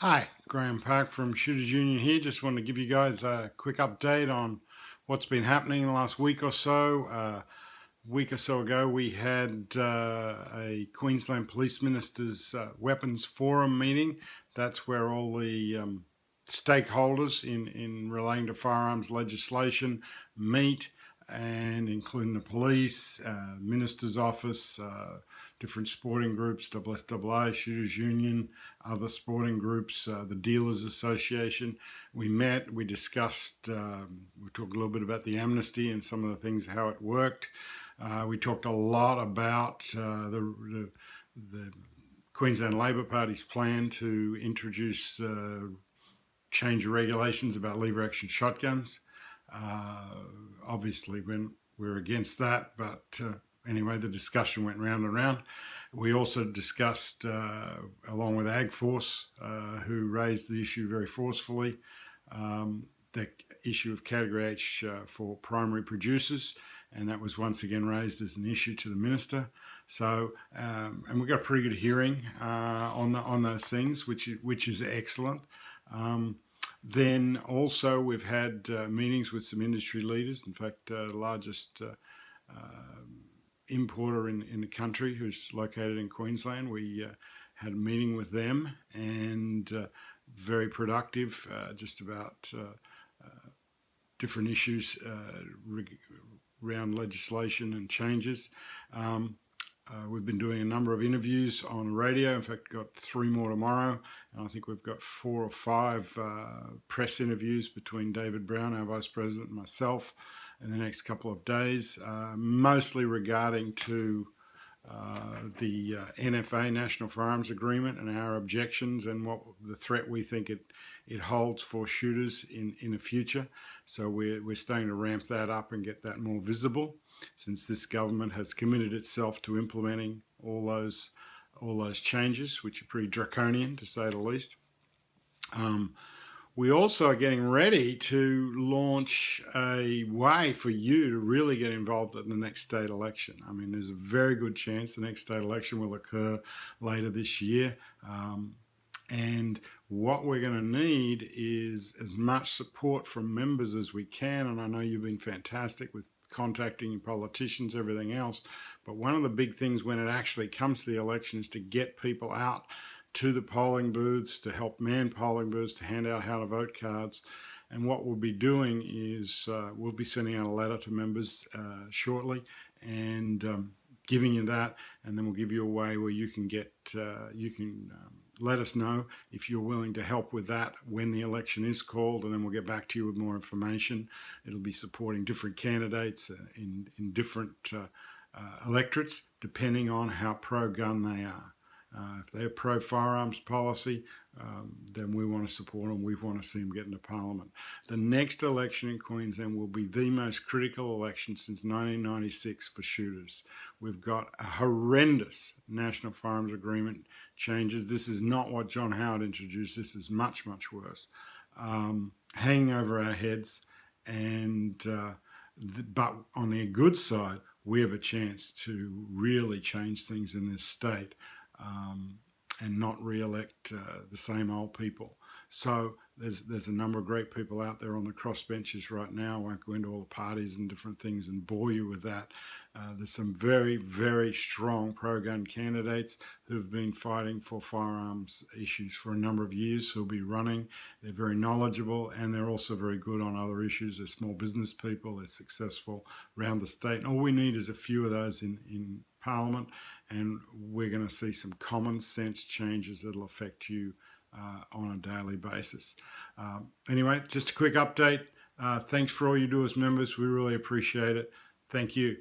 Hi, Graham Park from Shooters Union here. Just wanted to give you guys a quick update on what's been happening in the last week or so. Week or so ago, we had a Queensland Police Ministers Weapons Forum meeting. That's where all the stakeholders in relating to firearms legislation meet, and including the police, minister's office, different sporting groups, SSAA, Shooters Union, other sporting groups, the Dealers Association. We met, we discussed, we talked a little bit about the amnesty and some of the things, how it worked. We talked a lot about the Queensland Labor Party's plan to introduce change of regulations about lever action shotguns. Obviously, we're against that, but anyway, the discussion went round and round. We also discussed, along with AgForce, who raised the issue very forcefully, the issue of Category H for primary producers, and that was once again raised as an issue to the minister. So, and we got a pretty good hearing on those things, which is excellent. Then also we've had meetings with some industry leaders. In fact, the largest importer in the country, who's located in Queensland, we had a meeting with them, and very productive, just about different issues around legislation and changes. We've been doing a number of interviews on radio. In fact, got 3 more tomorrow. And I think we've got 4 or 5 press interviews between David Brown, our Vice President, and myself in the next couple of days, mostly regarding to the NFA, National Firearms Agreement, and our objections and what the threat we think it holds for shooters in the future. So we're starting to ramp that up and get that more visible, since this government has committed itself to implementing all those changes, which are pretty draconian to say the least. We also are getting ready to launch a way for you to really get involved in the next state election. I mean, there's a very good chance the next state election will occur later this year. And what we're going to need is as much support from members as we can. And I know you've been fantastic with contacting politicians, everything else. But one of the big things when it actually comes to the election is to get people out to the polling booths, to help man polling booths, to hand out how to vote cards. And what we'll be doing is we'll be sending out a letter to members shortly, and giving you that, and then we'll give you a way where you can get, let us know if you're willing to help with that when the election is called, and then we'll get back to you with more information. It'll be supporting different candidates in different electorates, depending on how pro-gun they are. If they're pro-firearms policy, then we want to support them. We want to see them get into Parliament. The next election in Queensland will be the most critical election since 1996 for shooters. We've got a horrendous National Firearms Agreement changes. This is not what John Howard introduced. This is much, much worse. Hanging over our heads, and but on the good side, we have a chance to really change things in this state. And not re-elect the same old people. So there's a number of great people out there on the crossbenches right now. I won't go into all the parties and different things and bore you with that. There's some very, very strong pro-gun candidates who've been fighting for firearms issues for a number of years, who'll be running. They're very knowledgeable, and they're also very good on other issues. They're small business people. They're successful around the state. And all we need is a few of those in Parliament, and we're going to see some common sense changes that'll affect you on a daily basis. Anyway, just a quick update. Thanks for all you do as members. We really appreciate it. Thank you.